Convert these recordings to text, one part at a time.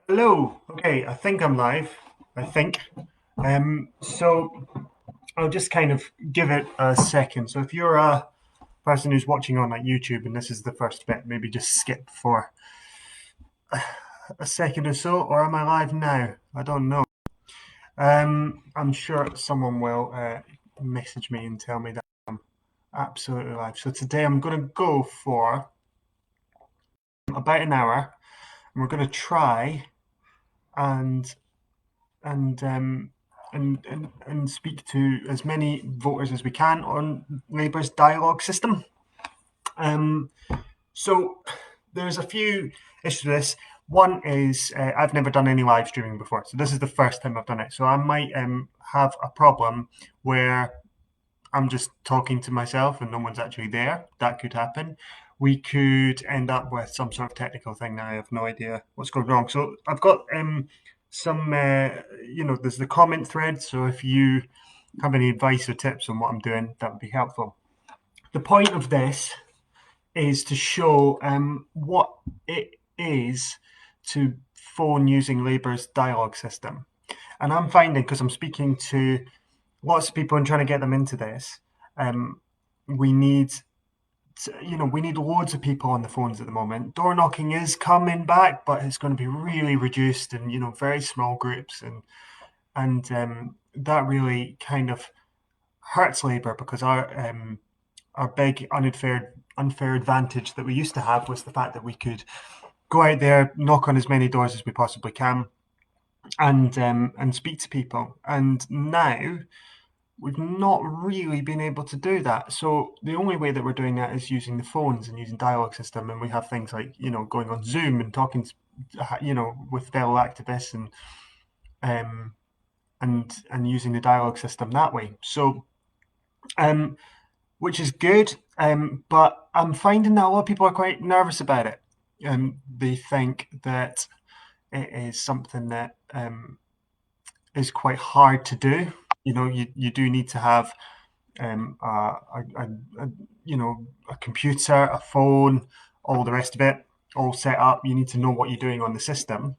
Hello. Okay, I think I'm live. I think. So I'll just kind of give it a second. So if you're a person who's watching on like YouTube and this is the first bit, maybe just skip for a second or so. Or am I live now? I don't know. I'm sure someone will message me and tell me that I'm absolutely live. So today I'm going to go for about an hour, and we're going to try and and and speak to as many voters as we can on Labour's dialogue system. Um, so there's a few issues with this. One is I've never done any live streaming before, so this is the first time I've done it. So I might have a problem where I'm just talking to myself and no one's actually there. That could happen. We could end up with some sort of technical thing that I have no idea what's going wrong. So I've got some, there's the comment thread. So if you have any advice or tips on what I'm doing, that would be helpful. The point of this is to show what it is to phone using Labour's dialogue system. And I'm finding, because I'm speaking to lots of people and trying to get them into this, um, we need we need loads of people on the phones at the moment. Door knocking is coming back, but it's going to be really reduced and very small groups, and that really kind of hurts Labour because our big unfair advantage that we used to have was the fact that we could go out there, knock on as many doors as we possibly can, and speak to people. And now we've not really been able to do that. So the only way that we're doing that is using the phones and using dialogue system. And we have things like, going on Zoom and talking, with fellow activists um, and using the dialogue system that way. So, which is good. But I'm finding that a lot of people are quite nervous about it. They think that it is something that is quite hard to do. You do need to have a a computer, a phone, all the rest of it, all set up. You need to know what you're doing on the system,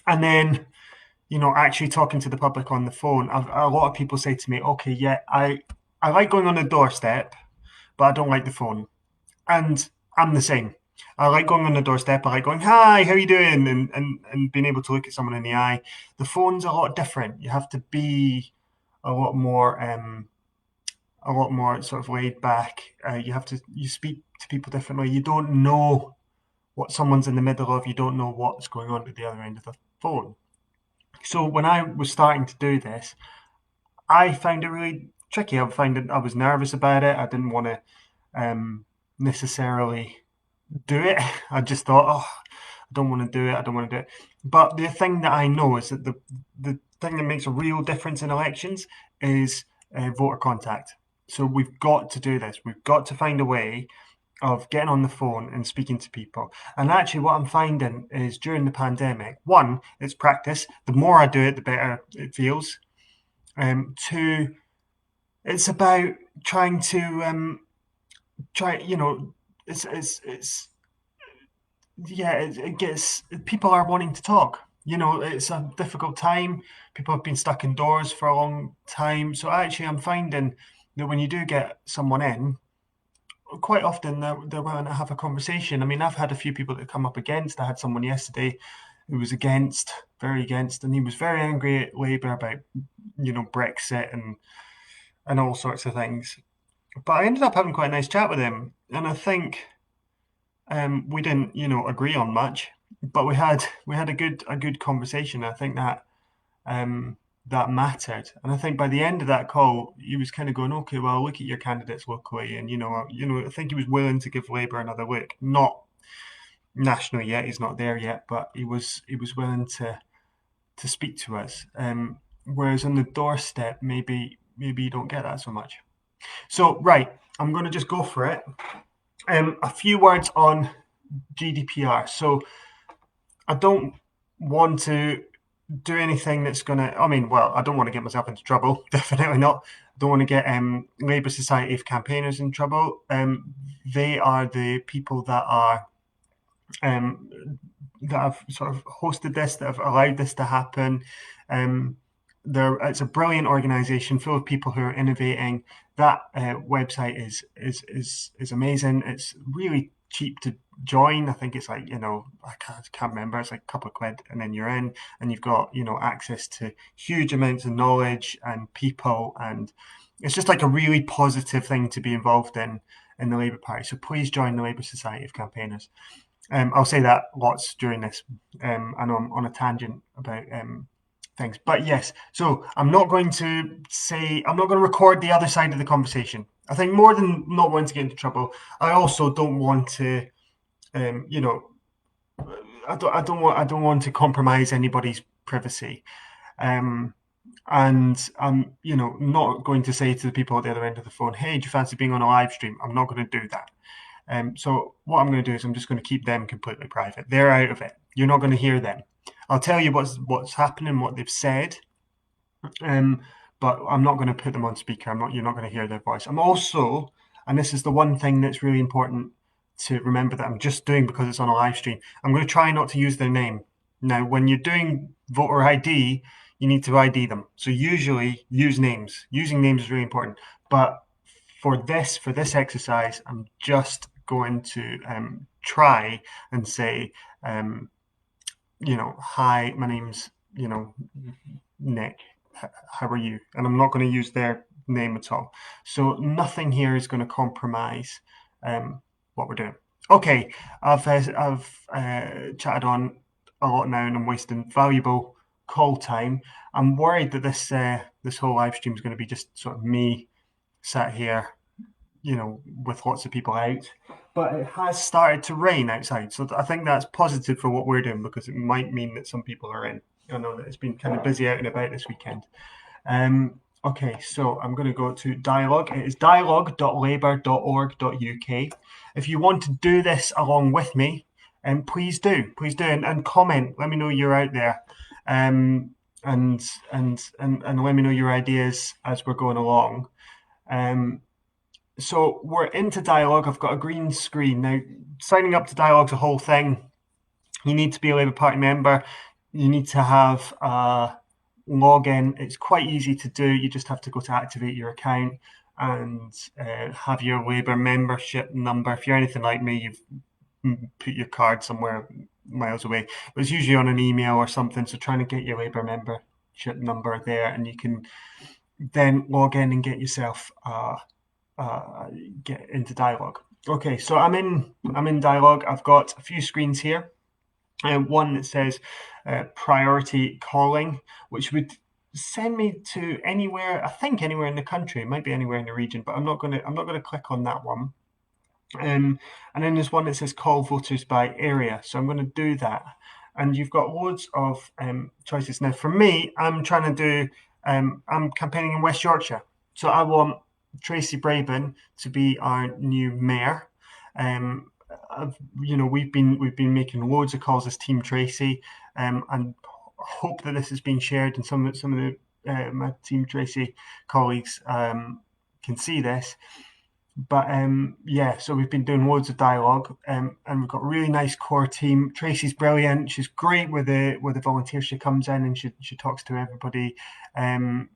and then actually talking to the public on the phone. A lot of people say to me, "Okay, yeah, I like going on the doorstep, but I don't like the phone," and I'm the same. I like going on the doorstep. I like going, "Hi, how are you doing?" and being able to look at someone in the eye. The phone's a lot different. You have to be a lot more sort of laid back. You speak to people differently. You don't know what someone's in the middle of. You don't know what's going on at the other end of the phone. So when I was starting to do this, I found it really tricky. I was nervous about it. I didn't want to necessarily do it. I just thought, oh, I don't want to do it. I don't want to do it. But the thing that I know is that the thing that makes a real difference in elections is voter contact. So we've got to do this. We've got to find a way of getting on the phone and speaking to people. And actually, what I'm finding is during the pandemic, one, it's practice. The more I do it, the better it feels. Two, it's about trying to try. It's yeah. It gets people are wanting to talk. It's a difficult time. People have been stuck indoors for a long time. So actually, I'm finding that when you do get someone in, quite often they're willing to have a conversation. I mean, I've had a few people that come up against. I had someone yesterday who was against, very against, and he was very angry at Labour about, Brexit and all sorts of things. But I ended up having quite a nice chat with him, and I think we didn't, agree on much, but we had a good conversation. I think um, that mattered. And I think by the end of that call, he was kind of going, okay, well, look at your candidates locally, and I think he was willing to give Labour another look. Not nationally yet, he's not there yet, but he was willing to speak to us. Whereas on the doorstep, maybe you don't get that so much. So right, I'm going to just go for it. A few words on GDPR. So I don't want to do anything that's going to. I mean, well, I don't want to get myself into trouble. Definitely not. I don't want to get Labour Society of Campaigners in trouble. They are the people that are um, that have sort of hosted this, that have allowed this to happen. Um, it's a brilliant organisation full of people who are innovating. That website is amazing. It's really cheap to join. I think it's like, I can't remember. It's like a couple of quid, and then you're in, and you've got access to huge amounts of knowledge and people, and it's just like a really positive thing to be involved in the Labour Party. So please join the Labour Society of Campaigners. I'll say that lots during this. I know I'm on a tangent about things, but yes. So I'm not going to record the other side of the conversation. I think more than not wanting to get into trouble, I also don't want to, you know, I don't want to compromise anybody's privacy. Um, and I'm, not going to say to the people at the other end of the phone, "Hey, do you fancy being on a live stream?" I'm not going to do that. So what I'm going to do is I'm just going to keep them completely private. They're out of it. You're not going to hear them. I'll tell you what's happening, what they've said, um, but I'm not going to put them on speaker. You're not going to hear their voice. I'm also, and this is the one thing that's really important to remember that I'm just doing because it's on a live stream. I'm going to try not to use their name. Now, when you're doing voter ID, you need to ID them. So usually use names. Using names is really important. But for this exercise, I'm just going to try and say, hi, my name's, Nik. How are you? And I'm not going to use their name at all. So nothing here is going to compromise what we're doing. Okay, I've chatted on a lot now, and I'm wasting valuable call time. I'm worried that this whole live stream is going to be just sort of me sat here, with lots of people out. But it has started to rain outside, so I think that's positive for what we're doing because it might mean that some people are in. I know that it's been kind of busy out and about this weekend. Okay, so I'm going to go to dialogue. It is dialogue.labour.org.uk. If you want to do this along with me, please do, and comment. Let me know you're out there, and let me know your ideas as we're going along. So we're into dialogue. I've got a green screen now. Signing up to dialogue's a whole thing. You need to be a Labour Party member. You need to have a login. It's quite easy to do. You just have to go to activate your account and have your Labour membership number. If you're anything like me, you've put your card somewhere miles away. But it's usually on an email or something. So trying to get your Labour membership number there, and you can then log in and get yourself get into dialogue. Okay, so I'm in dialogue. I've got a few screens here. One that says priority calling, which would send me to anywhere. I think anywhere in the country. It might be anywhere in the region, but I'm not gonna click on that one. And then there's one that says call voters by area. So I'm going to do that. And you've got loads of choices. Now, for me, I'm trying to do, I'm campaigning in West Yorkshire. So I want Tracy Braben to be our new mayor. We've been making loads of calls as Team Tracy, and hope that this has been shared, and some of the my Team Tracy colleagues can see this. But so we've been doing loads of dialogue, and we've got a really nice core team. Tracy's brilliant. She's great with the volunteers. She comes in and she talks to everybody, and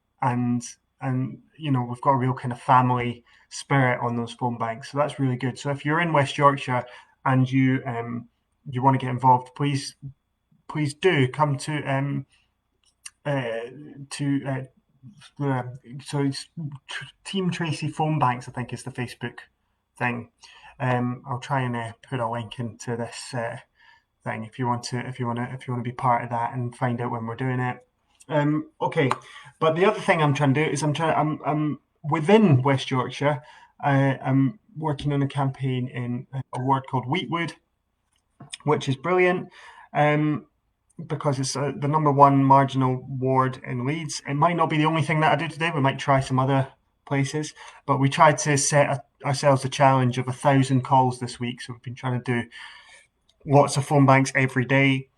we've got a real kind of family spirit on those phone banks. So that's really good. So if you're in West Yorkshire and you want to get involved, please do come to so it's Team Tracy Phone Banks, I think, is the Facebook thing. I'll try and put a link into this thing if you want to be part of that and find out when we're doing it. Okay, but the other thing I'm trying to do is I'm within West Yorkshire. I'm working on a campaign in a ward called Wheatwood, which is brilliant. Because it's the number one marginal ward in Leeds. It might not be the only thing that I do today. We might try some other places, but we tried to set ourselves a challenge of 1,000 calls this week. So we've been trying to do lots of phone banks every day.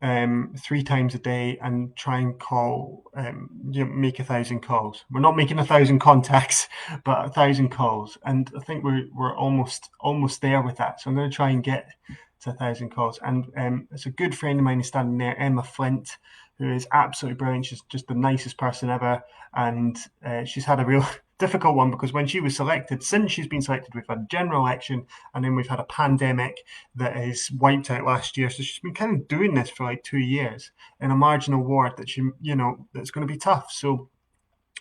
3 times a day and try and call, make 1,000 calls. We're not making 1,000 contacts, but 1,000 calls, and I think we're almost there with that. So I'm going to try and get to 1,000 calls. And it's a good friend of mine is standing there, Emma Flint, who is absolutely brilliant. She's just the nicest person ever, and she's had a real difficult one because when she was selected, since she's been selected, we've had a general election, and then we've had a pandemic that has wiped out last year. So she's been kind of doing this for like 2 years in a marginal ward that that's going to be tough. So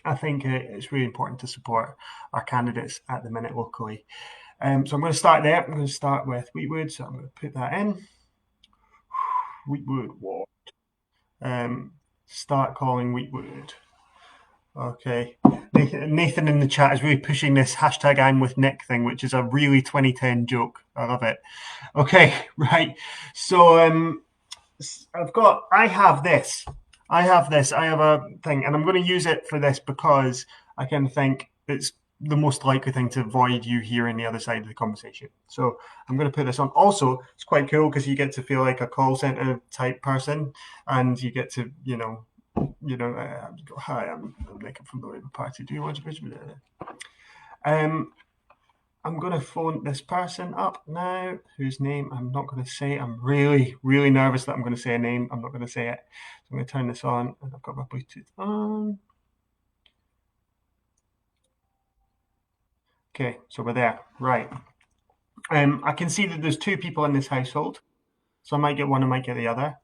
I think it's really important to support our candidates at the minute locally. So I'm going to start there. I'm going to start with Wheatwood. So I'm going to put that in. Wheatwood ward. Start calling Wheatwood. Okay. Nathan in the chat is really pushing this hashtag I'm with Nik thing, which is a really 2010 joke. I love it. Okay, right. So I have this. I have a thing, and I'm going to use it for this because I can think it's the most likely thing to avoid you hearing the other side of the conversation. So I'm going to put this on. Also, it's quite cool because you get to feel like a call center type person, and you get to, hi, I'm Nick from the Labour Party. Do you want to pitch me? I'm going to phone this person up now, whose name I'm not going to say. I'm really, really nervous that I'm going to say a name. I'm not going to say it. So I'm going to turn this on, and I've got my Bluetooth on. Okay, so we're there. Right. I can see that there's 2 people in this household, so I might get one, I might get the other.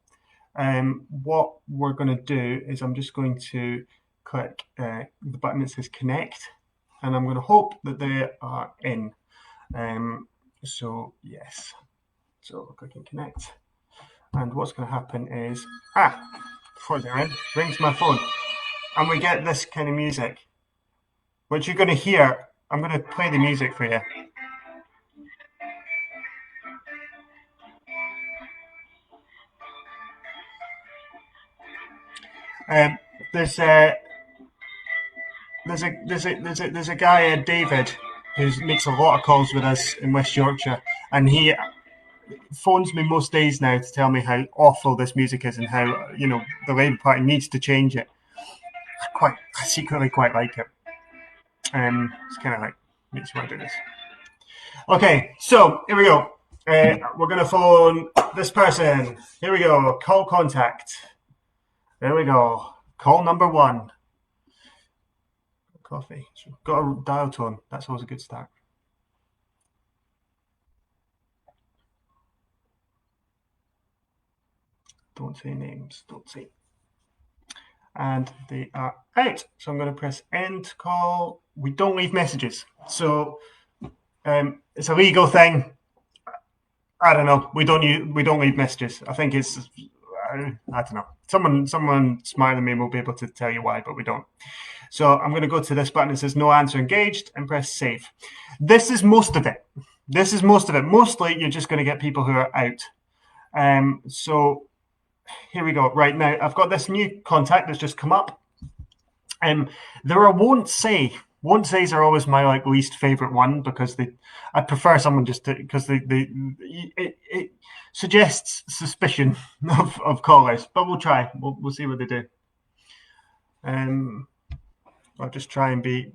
What we're going to do is I'm just going to click the button that says connect, and I'm going to hope that they are in. So yes, so clicking connect, and what's going to happen is before they're in, rings my phone, and we get this kind of music, which you're going to hear. I'm going to play the music for you. There's a guy, David, who makes a lot of calls with us in West Yorkshire, and he phones me most days now to tell me how awful this music is and how the Labour Party needs to change it. I secretly quite like it. It's kind of like makes me want to do this. Okay, so here we go. We're gonna phone this person. Here we go. Call contact. There we go. Call number 1. Coffee. Got a dial tone. That's always a good start. Don't say names. Don't say. And they are out. So I'm going to press end call. We don't leave messages. So it's a legal thing. I don't know. We don't leave messages. I think it's I don't know. Someone smarter than me will be able to tell you why, but we don't. So I'm going to go to this button that says no answer engaged and press save. This is most of it. Mostly you're just going to get people who are out. So here we go. Right now, I've got this new contact that's just come up. There are won't say. Won't says are always my least favorite one because I prefer someone just to because it suggests suspicion of callers. But we'll try. We'll see what they do. I'll just try and be.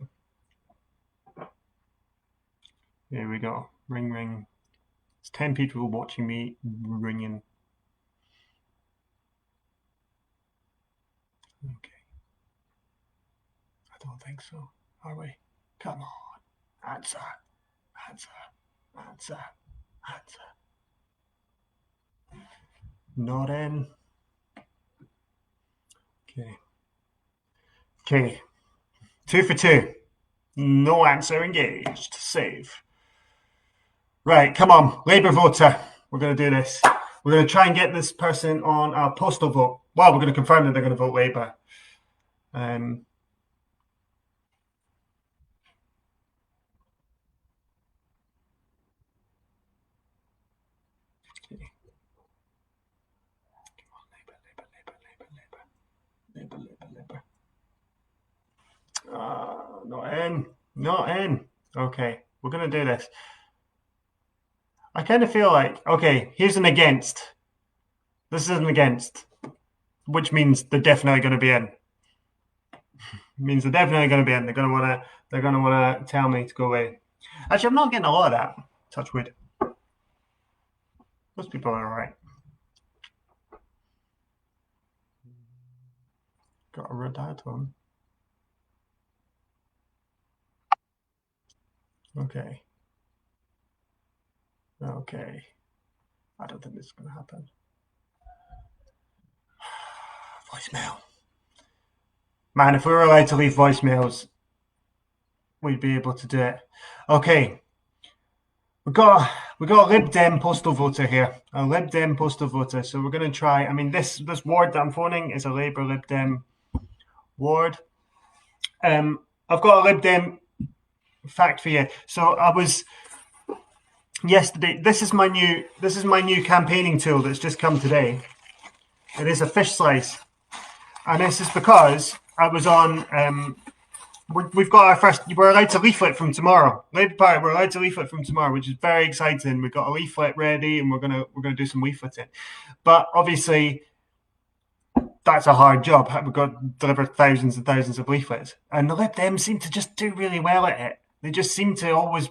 There we go. Ring ring. It's 10 people watching me ringing. Okay. I don't think so. Are we? Come on. Answer. Not in. Okay. 2 for 2. No answer engaged. Save. Right, come on. Labour voter. We're going to do this. We're going to try and get this person on a postal vote. Well, we're going to confirm that they're going to vote Labour. Labour. Not in. Okay, we're going to do this. I kind of feel like, okay, here's an against. This is an against, which means they're definitely going to be in. Means they're definitely going to be in. They're going to want to. They're going to want to tell me to go away. Actually, I'm not getting a lot of that. Touch wood. Most people are alright. Got a red hat on. Okay. Okay. I don't think this is going to happen. Voicemail. Man, if we were allowed to leave voicemails, we'd be able to do it. Okay. We got a Lib Dem postal voter here. A Lib Dem postal voter. So we're gonna try. I mean, this ward that I'm phoning is a Labour Lib Dem ward. I've got a Lib Dem fact for you. So I was yesterday. This is my new campaigning tool that's just come today. It is a fish slice, and this is because I was on. We've got our first. We're allowed to leaflet from tomorrow. Labour Party. We're allowed to leaflet from tomorrow, which is very exciting. We've got a leaflet ready, and we're gonna do some leafleting. But obviously, that's a hard job. We've got to deliver thousands and thousands of leaflets, and the Lib Dems seem to just do really well at it. They just seem to always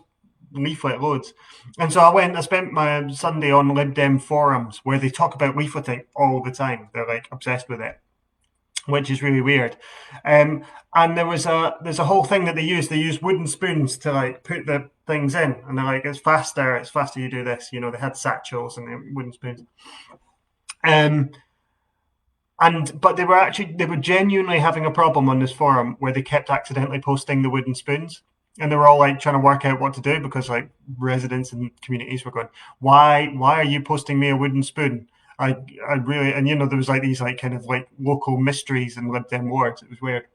leaflet loads. And so I spent my Sunday on Lib Dem forums where they talk about leafleting all the time. They're like obsessed with it, which is really weird. And there's a whole thing that they use. They use wooden spoons to like put the things in, and they're like, it's faster you do this. You know, they had satchels and wooden spoons. But they were genuinely having a problem on this forum where they kept accidentally posting the wooden spoons, and they were all like trying to work out what to do because like residents and communities were going, why are you posting me a wooden spoon? I really, and there was like these like kind of like local mysteries in Lib Dem wards. It was weird.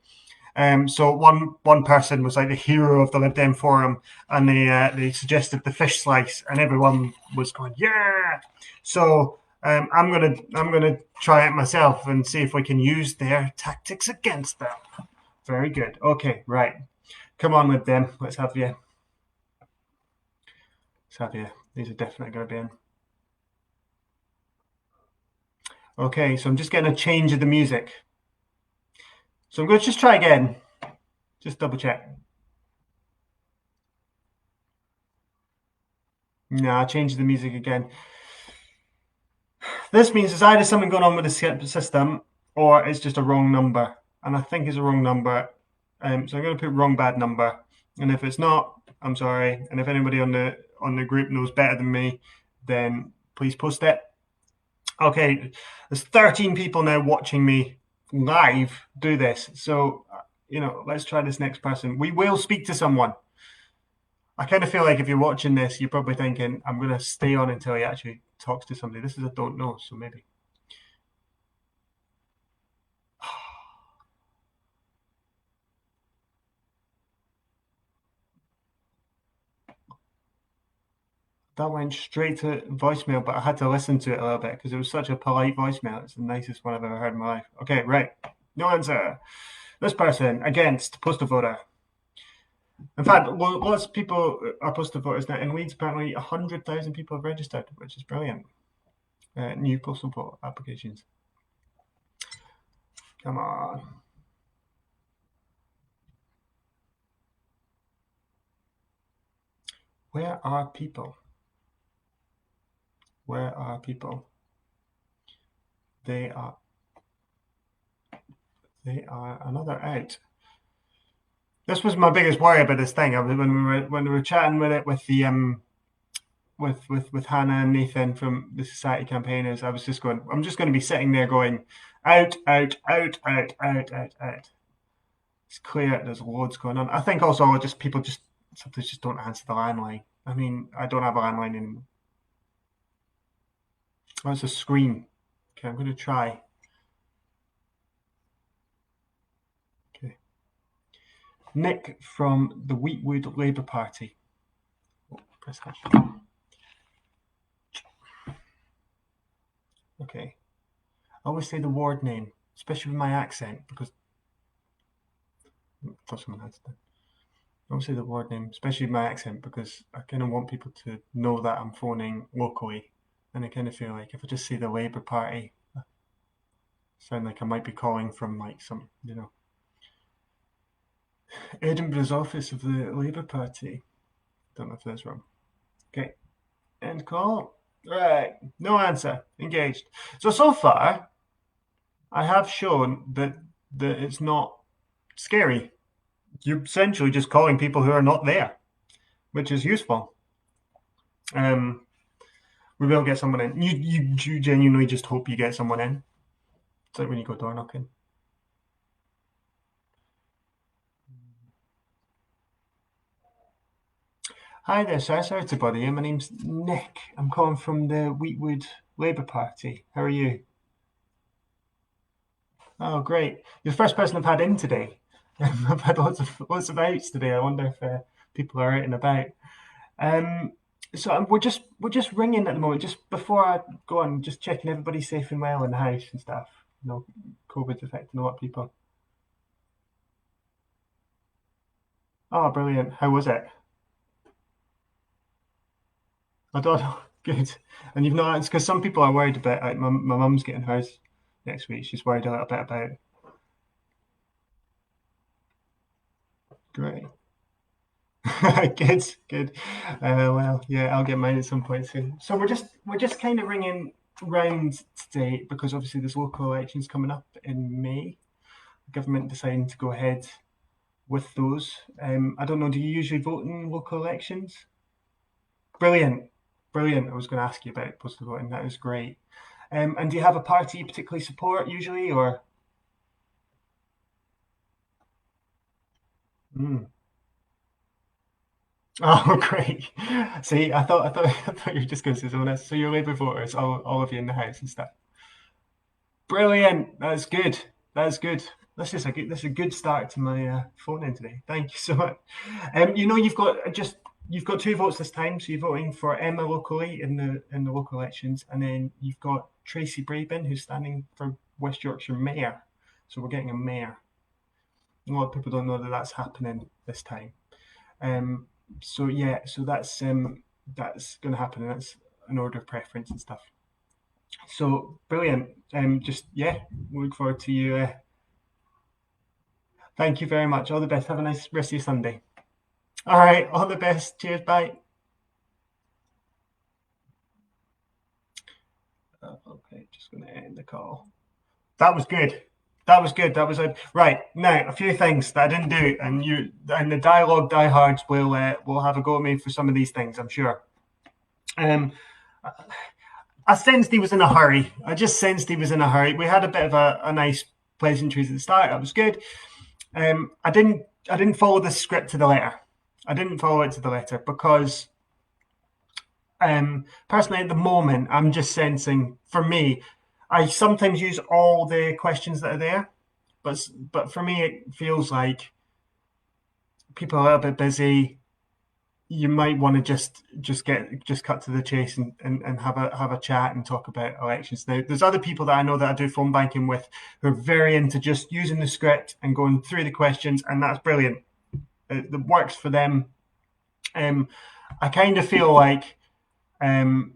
So one person was like the hero of the Lib Dem forum, and they suggested the fish slice, and everyone was going, yeah. So I'm gonna try it myself and see if we can use their tactics against them. Very good. Okay, right. Come on, Lib Dem. Let's have you. These are definitely going to be in. Okay, so I'm just getting a change of the music. So I'm going to just try again. Just double check. No, I changed the music again. This means there's either something going on with the system or it's just a wrong number. And I think it's a wrong number. So I'm going to put wrong bad number. And if it's not, I'm sorry. And if anybody on the group knows better than me, then please post it. Okay, there's 13 people now watching me live do this. So, let's try this next person. We will speak to someone. I kind of feel like if you're watching this, you're probably thinking, I'm going to stay on until he actually talks to somebody. This is a don't know, so maybe. That went straight to voicemail, but I had to listen to it a little bit because it was such a polite voicemail. It's the nicest one I've ever heard in my life. Okay, right. No answer. This person against postal voter. In fact, lots of people are postal voters now. In Leeds, apparently 100,000 people have registered, which is brilliant. New postal vote applications. Come on. Where are people? Where are people? They are another out. This was my biggest worry about this thing. When we were chatting with it with the with Hannah and Nathan from the Society Campaigners, I was just going, I'm just going to be sitting there going, out. It's clear there's loads going on. I think also people sometimes just don't answer the landline. I mean, I don't have a landline anymore. Oh, it's a screen. Okay, I'm going to try. Okay. Nik from the Wheatwood Labour Party. Oh, press hash. Okay. I always say the ward name, especially with my accent, because I thought someone had to. I always say the ward name, especially with my accent, because I kind of want people to know that I'm phoning locally, and I kind of feel like if I just say the Labour Party, Sound like I might be calling from like some, Edinburgh's office of the Labour Party. Don't know if that's wrong. Okay, end call. Right, no answer. Engaged. So far, I have shown that it's not scary. You're essentially just calling people who are not there, which is useful. We will get someone in. You genuinely just hope you get someone in. It's like when you go door knocking. Hi there, sir. Sorry to bother you. My name's Nick. I'm calling from the Wheatwood Labour Party. How are you? Oh, great. You're the first person I've had in today. I've had lots of outs today. I wonder if people are out and about. Um, we're just ringing at the moment. Just before I go on, just checking everybody's safe and well in the house and stuff. COVID's affecting a lot of people. Oh, brilliant. How was it? I don't know. Good. And you've not, it's because some people are worried about, like, my mum's getting hers next week. She's worried a little bit about it. Great. Good, good. Well, yeah, I'll get mine at some point soon. So we're just kind of ringing round today because obviously there's local elections coming up in May. The government deciding to go ahead with those. I don't know, do you usually vote in local elections? Brilliant, brilliant. I was going to ask you about postal voting. That is great. And do you have a party you particularly support usually, or? Mm. Oh, great. See, I thought you were just going to say someone else. So you're Labour voters, all of you in the house and stuff. Brilliant. That's good. That's good. This is a good start to my phone in today. Thank you so much. You've got two votes this time, so you're voting for Emma locally in the local elections, and then you've got Tracy Brabin who's standing for West Yorkshire Mayor. So we're getting a mayor. A lot of people don't know that that's happening this time. Um, so yeah, so that's going to happen, and that's an order of preference and stuff. So brilliant. Just yeah, we look forward to you. Thank you very much. All the best. Have a nice rest of your Sunday. All right. All the best. Cheers. Bye. Okay. Just going to end the call. That was good. That was good. That was a right. Now a few things that I didn't do, and the dialogue diehards will have a go at me for some of these things, I'm sure. Um, I sensed he was in a hurry. I just sensed he was in a hurry. We had a bit of a nice pleasantries at the start. That was good. I didn't follow the script to the letter. I didn't follow it to the letter because personally at the moment I'm just sensing, for me, I sometimes use all the questions that are there, but for me it feels like people are a little bit busy. You might want to just cut to the chase and have a chat and talk about elections. Now, there's other people that I know that I do phone banking with who are very into just using the script and going through the questions, and that's brilliant. It works for them. I kind of feel like the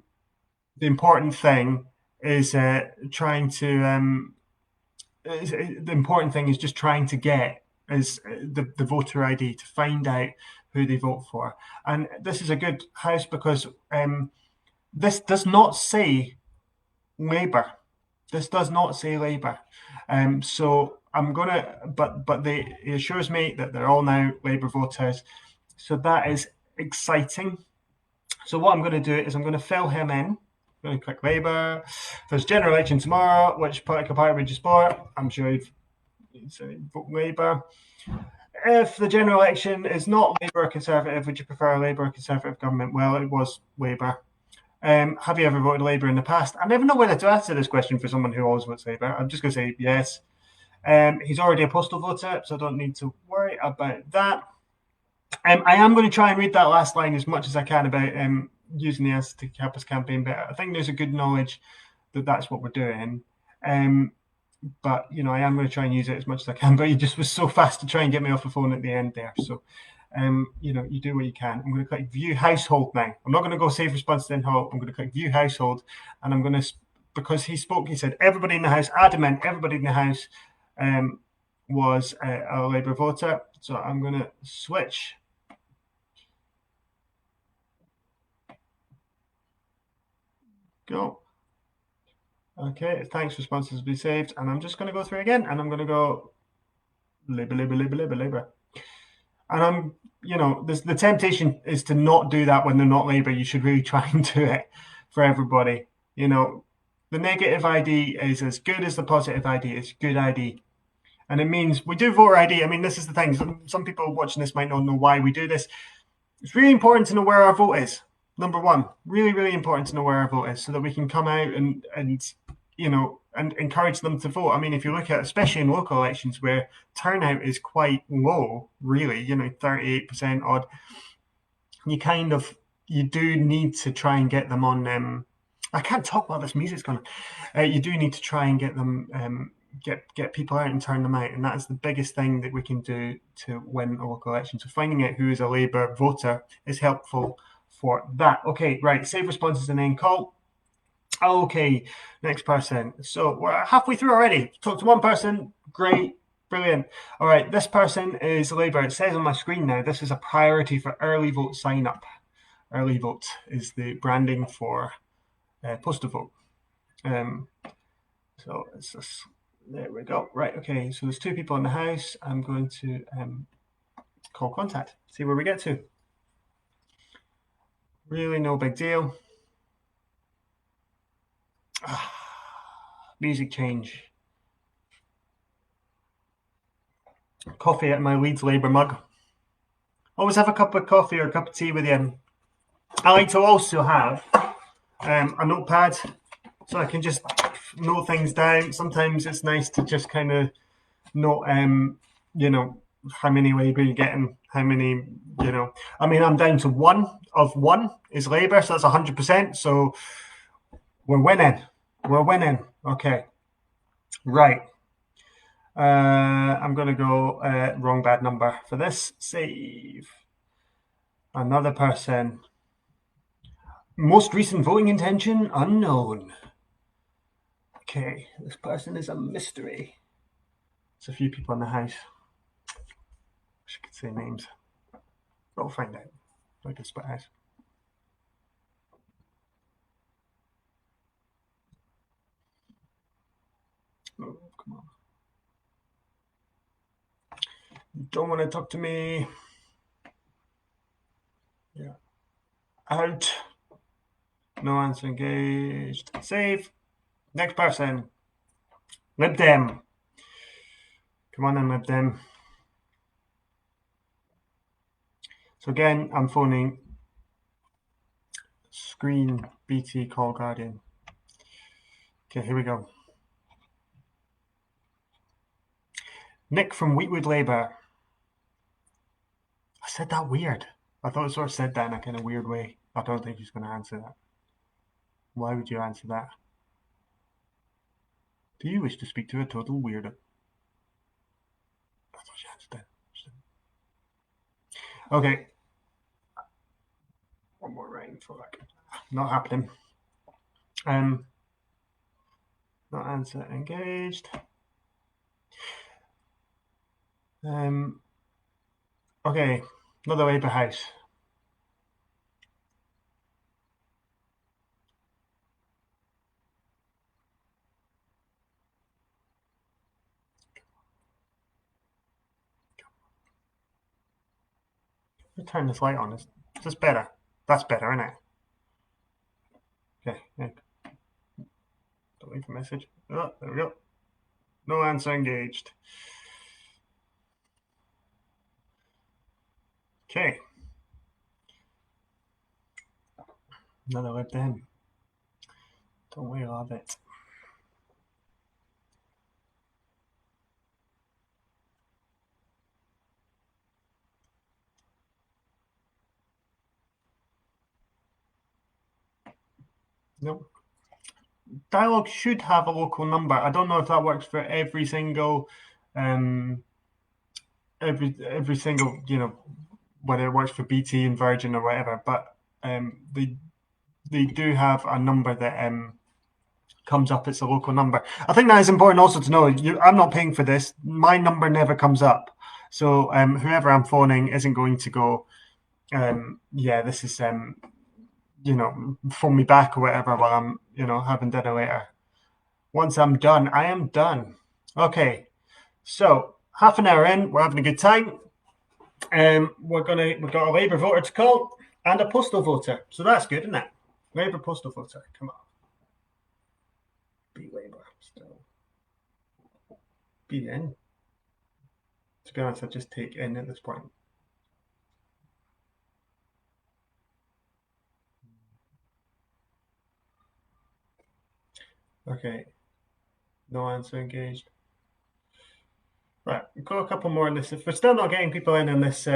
important thing is the important thing is just trying to get is the voter ID to find out who they vote for. And this is a good house because this does not say Labour. This does not say Labour. So I'm gonna, but it assures me that they're all now Labour voters. So that is exciting. So what I'm going to do is I'm going to fill him in. I'm going to click Labour. There's general election tomorrow. Which political party would you support? I'm sure you've vote Labour. If the general election is not Labour or Conservative, would you prefer a Labour or Conservative government? Well, it was Labour. Have you ever voted Labour in the past? I never know whether to answer this question for someone who always votes Labour. I'm just going to say yes. He's already a postal voter, so I don't need to worry about that. I am going to try and read that last line as much as I can about using the S to help us campaign better. I think there's a good knowledge that that's what we're doing. But I am going to try and use it as much as I can. But he just was so fast to try and get me off the phone at the end there. So, you do what you can. I'm going to click View Household now. I'm not going to go Save Response to Then Halt. I'm going to click View Household, and I'm going to because he spoke, he said everybody in the House, adamant, everybody in the House was a Labour voter. So I'm going to switch. Go. Okay, thanks, responses will be saved. And I'm just going to go through again, and I'm going to go Labour, Labour, Labour, Labour, Labour. And I'm, the temptation is to not do that when they're not Labour. You should really try and do it for everybody. The negative ID is as good as the positive ID. It's good ID. And it means we do voter ID. I mean, this is the thing. Some people watching this might not know why we do this. It's really important to know where our vote is. Number one, really, really important to know where our vote is so that we can come out and encourage them to vote. I mean, if you look at, especially in local elections where turnout is quite low, really, 38% odd, you do need to try and get them on. I can't talk while this music's going. You do need to try and get them, get people out and turn them out, and that's the biggest thing that we can do to win a local election. So finding out who is a Labour voter is helpful for that. Okay, right. Save responses and then call. Okay, next person. So we're halfway through already. Talk to one person. Great. Brilliant. All right, this person is Labour. It says on my screen now, this is a priority for early vote sign up. Early vote is the branding for postal vote. So it's this. There we go. Right, okay, so there's 2 people in the House. I'm going to call contact, see where we get to. Really no big deal. Music change. Coffee at my Leeds Labour mug. Always have a cup of coffee or a cup of tea with you. I like to also have a notepad so I can just note things down. Sometimes it's nice to just kind of note, how many Labour you're getting, how many, I mean, I'm down to one is Labour, so that's 100%. So we're winning. Okay. Right. I'm going to go wrong bad number for this. Save. Another person. Most recent voting intention unknown. Okay, this person is a mystery. There's a few people in the House. Wish I could say names. But we'll find out. Like a split house. Oh, come on. You don't want to talk to me. Yeah. Out. No answer engaged. Save. Next person. Lib Dem. Come on in, Lib Dem. So again, I'm phoning screen BT call Guardian. Okay, here we go. Nik from Wheatwood Labour. I said that weird. I thought I sort of said that in a kind of weird way. I don't think he's going to answer that. Why would you answer that? Do you wish to speak to a total weirdo? That's what she answered. Okay. One more round for that. Not happening. Not answer engaged. Okay, another Labour House. Let's turn this light on. Is this better? That's better, isn't it? Okay. Don't leave a message. Oh, there we go. No answer engaged. Okay. Another Lib Dem. Don't we love it? Nope. Dialogue should have a local number. I don't know if that works for every single, every single, whether it works for BT and Virgin or whatever. But they do have a number that comes up, it's a local number. I think that is important also to know. I'm not paying for this. My number never comes up. So whoever I'm phoning isn't going to go, yeah, this is, phone me back or whatever while I'm, having dinner later. Once I'm done, I am done. Okay, so half an hour in, we're having a good time. We've got a Labour voter to call and a postal voter. So that's good, isn't it? Labour postal voter. Come on. Be Labour still. Be in. To be honest, I just take in at this point. Okay. No answer engaged. Right, go a couple more in this. If we're still not getting people in this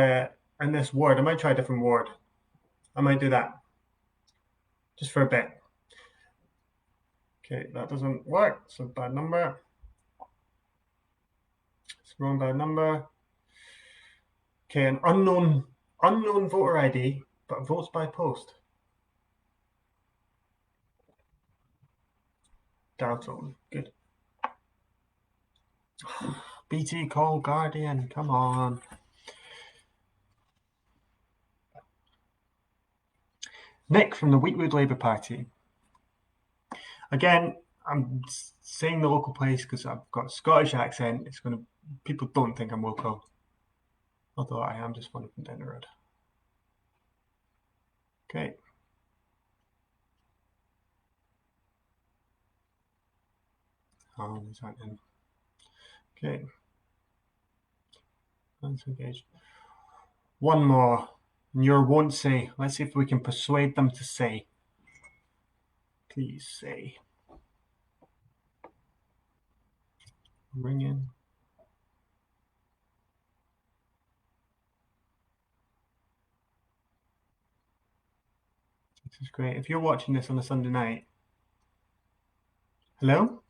ward, I might try a different ward. I might do that. Just for a bit. Okay, that doesn't work. It's a bad number. It's wrong bad number. Okay, an unknown voter ID, but votes by post. Dalton. Good. BT call Guardian. Come on. Nik from the Wheatwood Labour Party. Again, I'm saying the local place because I've got a Scottish accent. People don't think I'm local, although I am just one from down the road. Okay. Oh, these aren't in. Okay. Let's engage. One more. Your won't say. Let's see if we can persuade them to say. Please say. Ring in. This is great. If you're watching this on a Sunday night. Hello?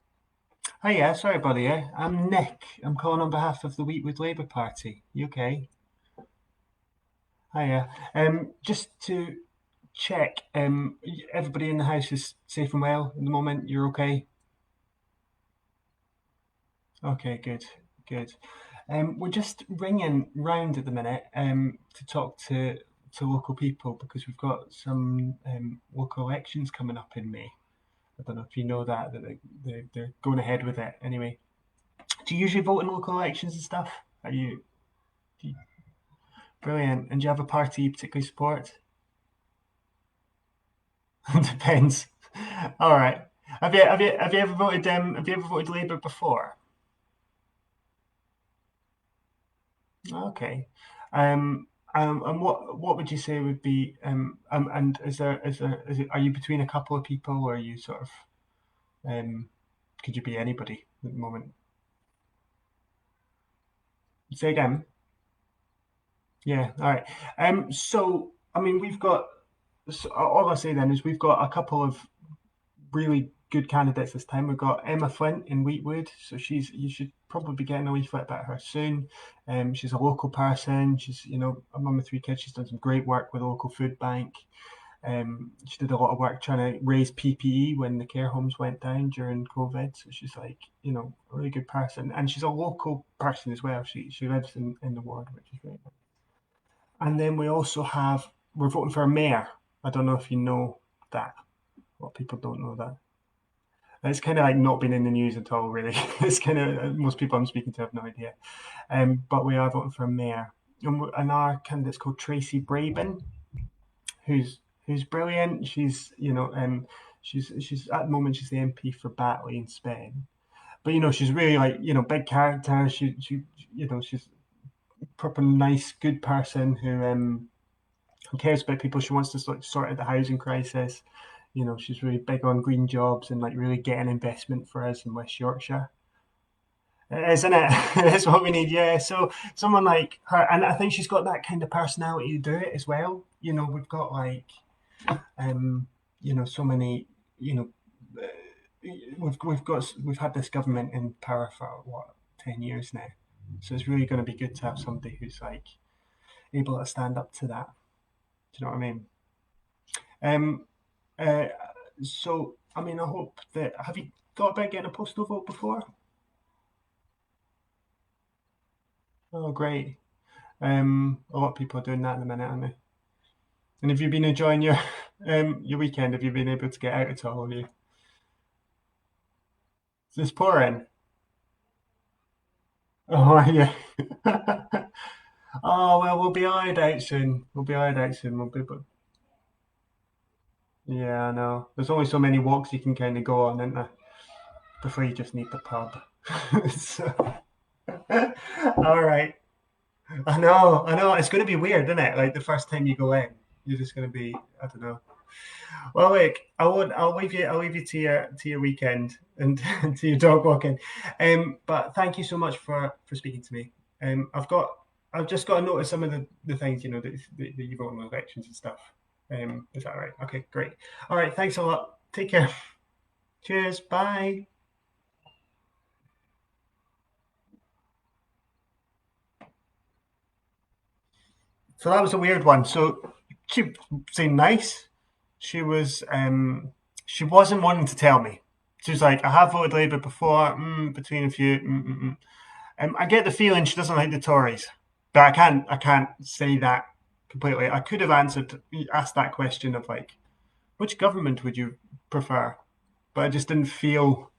Hiya, sorry about you. I'm Nik. I'm calling on behalf of the Wheatwood Labour Party. You okay? Hiya. Just to check, everybody in the house is safe and well at the moment? You're okay? Okay, good, good. We're just ringing round at the minute to talk to local people because we've got some local elections coming up in May. I don't know if you know that they're going ahead with it. Anyway, do you usually vote in local elections and stuff? Do you brilliant? And do you have a party you particularly support? Depends. All right. Have you ever voted Labour before? Okay. And what would you say would be and are you between a couple of people or are you sort of could you be anybody at the moment? Say again. Yeah. All right. So I mean all I say then is we've got a couple of really good candidates this time. We've got Emma Flint in Wheatwood, so you should probably be getting a leaflet about her soon. She's a local person. She's a mum of three kids. She's done some great work with a local food bank. She did a lot of work trying to raise PPE when the care homes went down during COVID. So she's like, a really good person, and she's a local person as well. She lives in the ward, which is great. And then we're voting for a mayor. I don't know if you know that. A lot of people don't know that. It's kind of like not been in the news at all, really. It's kind of most people I'm speaking to have no idea. But we are voting for a mayor, and our candidate's called Tracy Braben, who's brilliant. She's at the moment she's the MP for Batley in Spain, but she's really like big character. She's a proper nice, good person who cares about people. She wants to sort out the housing crisis. She's really big on green jobs and like really getting investment for us in West Yorkshire. Isn't it? That's what we need. Yeah. So someone like her, and I think she's got that kind of personality to do it as well. We've got like, so many, we've had this government in power for what 10 years now. So it's really going to be good to have somebody who's like able to stand up to that. Do you know what I mean? Um, uh, so I mean, I hope that. Have you thought about getting a postal vote before? Oh, great. A lot of people are doing that in the minute, aren't they? And have you been enjoying your weekend? Have you been able to get out at all? Have you? Is this pouring? Oh, yeah. Oh well, we'll be ironed out soon. We'll be ironed out soon. We'll be, but yeah, I know. There's only so many walks you can kind of go on, isn't there? Before you just need the pub. So, all right. I know, I know. It's going to be weird, isn't it? Like the first time you go in, you're just going to be, I don't know. Well, look, I would. I'll leave you. I'll leave you to your weekend and to your dog walking. But thank you so much for speaking to me. I've got. I've just got to notice some of the things that you wrote in the elections and stuff. Is that right? Okay, great. All right. Thanks a lot. Take care. Cheers. Bye. So that was a weird one. So she seemed nice. She was. She wasn't wanting to tell me. She was like, "I have voted Labour before. Between a few. I get the feeling she doesn't like the Tories, but I can't say that completely. I could have asked that question of like, which government would you prefer? But I just didn't feel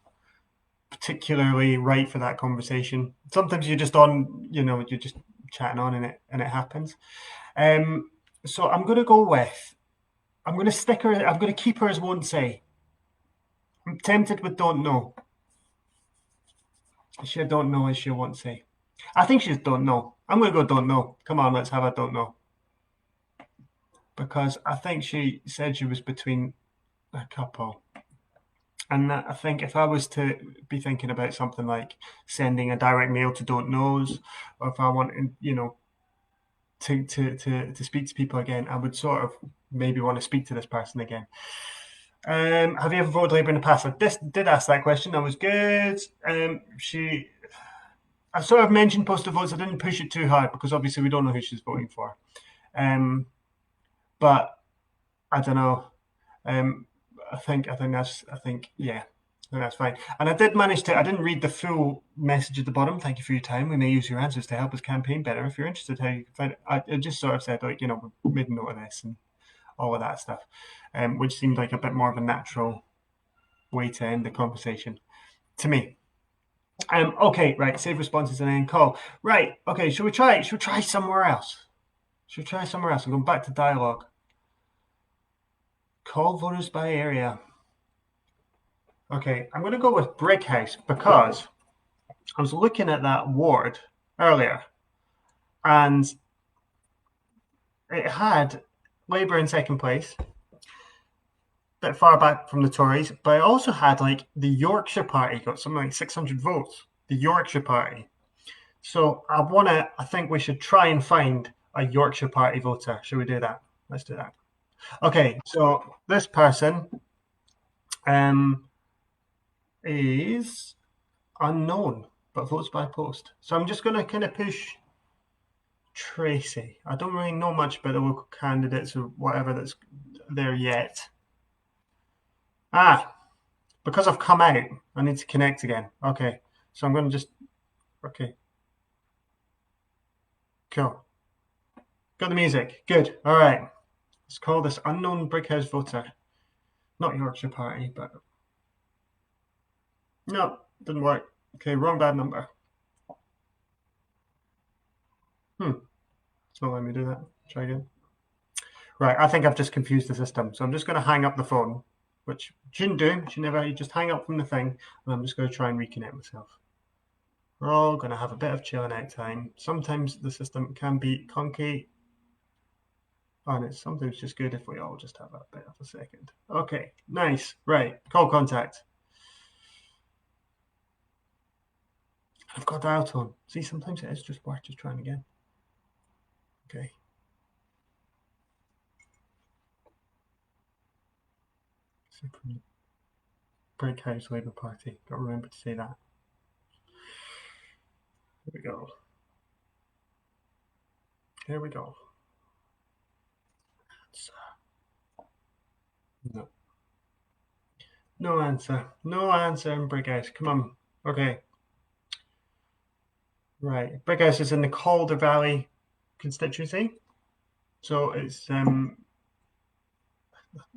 particularly right for that conversation. Sometimes you're just on, you're just chatting on and it happens. Um, so I'm gonna stick her. I'm gonna keep her as won't say. I'm tempted with don't know. Is she a don't know? Is she a won't say? I think she's don't know. I'm gonna go don't know. Come on, let's have a don't know. Because I think she said she was between a couple. And I think if I was to be thinking about something like sending a direct mail to don't knows, or if I wanted, to speak to people again, I would sort of maybe want to speak to this person again. Have you ever voted Labour in the past? Did ask that question. That was good. I sort of mentioned postal votes. I didn't push it too hard because obviously we don't know who she's voting for. But I don't know. Um, yeah, I think that's fine. And I did manage to. I didn't read the full message at the bottom. Thank you for your time. We may use your answers to help us campaign better. If you're interested, how you can find it. I just sort of said like we made a note of this and all of that stuff, which seemed like a bit more of a natural way to end the conversation to me. Okay, right. Save responses and then call. Right. Okay. Should we try? Should we try somewhere else? Should we try somewhere else? I'm going back to dialogue. Call voters by area. Okay, I'm going to go with Brickhouse because I was looking at that ward earlier and it had Labour in second place, a bit far back from the Tories, but it also had like the Yorkshire Party got something like 600 votes. The Yorkshire Party. So I think we should try and find a Yorkshire Party voter. Should we do that? Let's do that. Okay, so this person um, is unknown, but votes by post. So I'm just going to kind of push Tracy. I don't really know much about the local candidates or whatever that's there yet. Ah, because I've come out, I need to connect again. Okay, so I'm going to just. Okay, cool. Got the music. Good. All right. Let's call this unknown Brickhouse voter. Not Yorkshire Party, but. No, didn't work. Okay, wrong bad number. It's not letting me do that. Try again. Right, I think I've just confused the system. So I'm just going to hang up the phone, which shouldn't do. You just hang up from the thing, and I'm just going to try and reconnect myself. We're all going to have a bit of chilling out time. Sometimes the system can be clunky, and it's sometimes just good if we all just have a bit of a second. Okay, nice. Right, call contact. I've got dial tone. See, sometimes it is just worth just trying again. Okay. So from the Brickhouse Labour Party. Got to remember to say that. Here we go. Here we go. No. No answer. No answer in Brighouse. Come on. Okay. Right. Brighouse is in the Calder Valley constituency. So it's a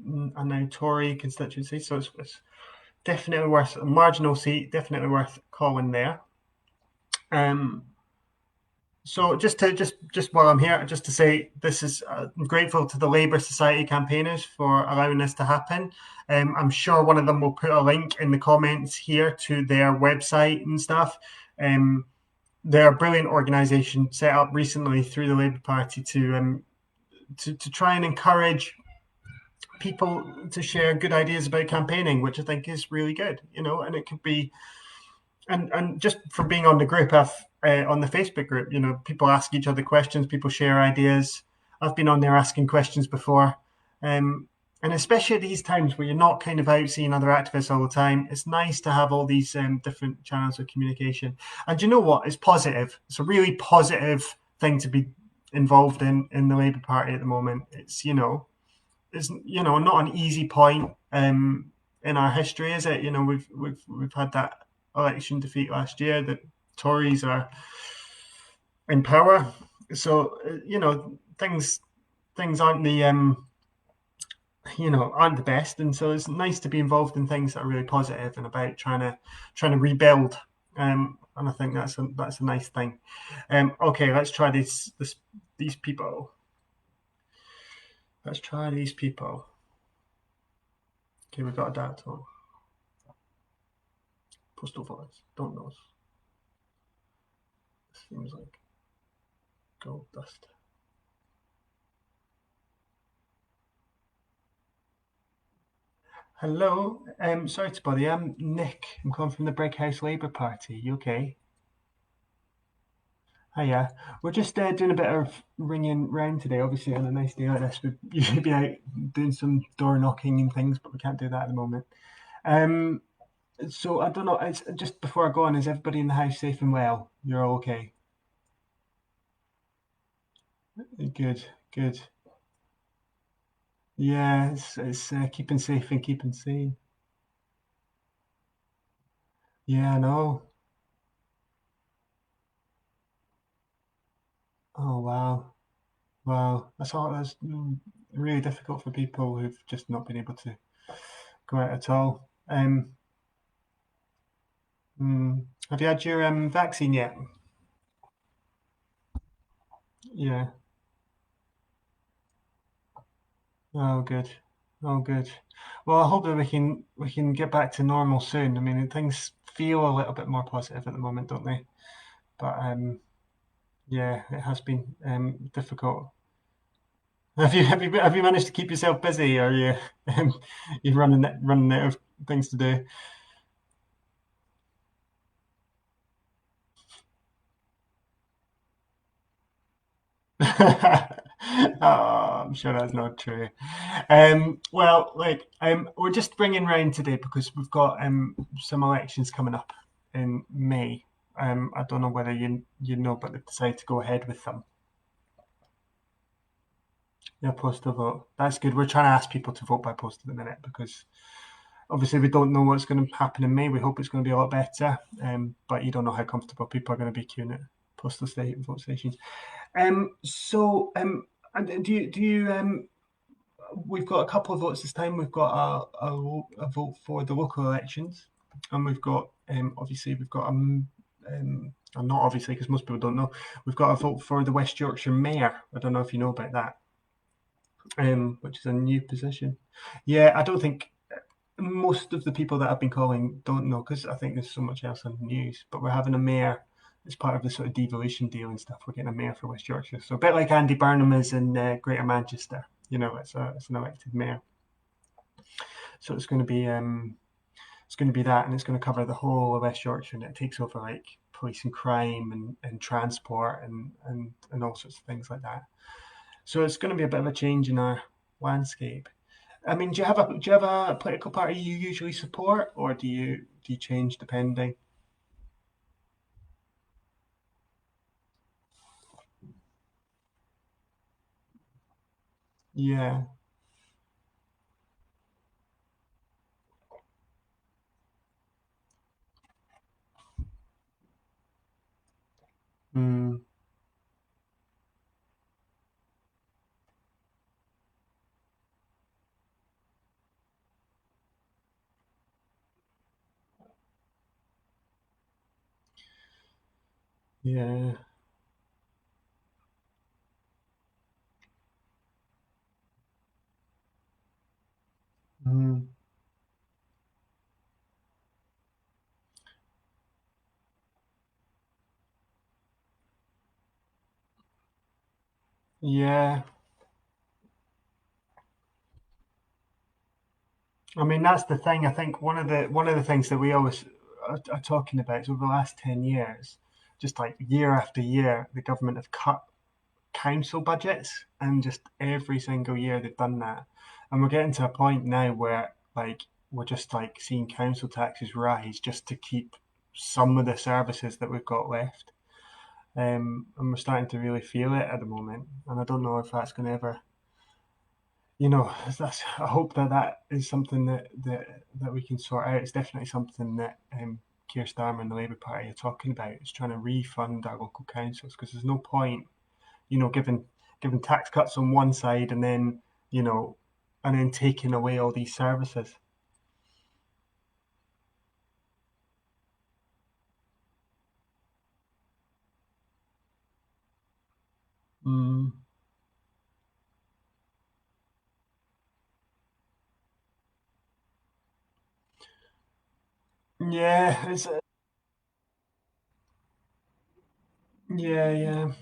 now Tory constituency. So it's definitely worth a marginal seat, definitely worth calling there. Um, so just while I'm here, just to say this is I'm grateful to the Labour Society campaigners for allowing this to happen. I'm sure one of them will put a link in the comments here to their website and stuff. Um, they're a brilliant organisation set up recently through the Labour Party to try and encourage people to share good ideas about campaigning, which I think is really good. And it could be and just for being on the group, on the Facebook group, people ask each other questions, people share ideas. I've been on there asking questions before, and especially at these times where you're not kind of out seeing other activists all the time, it's nice to have all these different channels of communication. And you know what? It's positive. It's a really positive thing to be involved in the Labour Party at the moment. It's not an easy point in our history, is it? We've had that election defeat last year. The Tories are in power, so things aren't the best, and so it's nice to be involved in things that are really positive and about trying to rebuild. And I think that's a nice thing. Okay, let's try these people. Let's try these people. Okay, we've got a data on. Postal votes. Don't know. Seems like gold dust. Hello. Sorry to bother you. I'm Nick. I'm calling from the Brighouse Labour Party. You okay? Hiya. We're just doing a bit of ringing round today. Obviously, on a nice day like this, we'd usually be out doing some door knocking and things, but we can't do that at the moment. Um, so I don't know. It's just before I go on. Is everybody in the house safe and well? You're all okay? Good. Good. Yeah, it's keeping safe and keeping sane. Yeah, I know. Oh wow. Wow, that's really difficult for people who've just not been able to go out at all. Have you had your vaccine yet? Yeah. Oh, good. Oh, good. Well, I hope that we can get back to normal soon. I mean, things feel a little bit more positive at the moment, don't they? But yeah, it has been difficult. Have you managed to keep yourself busy? Or are you you running out of things to do? Oh, I'm sure that's not true. Well, we're just bringing round today because we've got some elections coming up in May. I don't know whether you know, but they've decided to go ahead with them. Yeah, postal vote. That's good. We're trying to ask people to vote by post at the minute because obviously we don't know what's going to happen in May. We hope it's going to be a lot better, but you don't know how comfortable people are going to be queuing at postal state vote stations. And do you we've got a couple of votes this time. We've got a vote for the local elections, and obviously we've got and not obviously because most people don't know, we've got a vote for the West Yorkshire Mayor. I don't know if you know about that, which is a new position. Yeah, I don't think most of the people that I've been calling don't know because I think there's so much else on the news. But we're having a mayor as part of the sort of devolution deal and stuff. We're getting a mayor for West Yorkshire, so a bit like Andy Burnham is in Greater Manchester. It's an elected mayor, so it's going to be that, and it's going to cover the whole of West Yorkshire, and it takes over like police and crime and transport and all sorts of things like that. So it's going to be a bit of a change in our landscape. I mean, do you have a political party you usually support, or do you change depending? Yeah, Yeah. Mm. Yeah. I mean, that's the thing. I think one of the things that we always are talking about is over the last 10 years, just like year after year, the government have cut council budgets, and just every single year they've done that, and we're getting to a point now where like we're just like seeing council taxes rise just to keep some of the services that we've got left, and we're starting to really feel it at the moment, and I don't know if that's going to ever, that's, I hope that that is something that we can sort out. It's definitely something that Keir Starmer and the Labour Party are talking about. It's trying to refund our local councils, because there's no point, giving tax cuts on one side, you know, and then taking away all these services. Mm, yeah, yeah, yeah,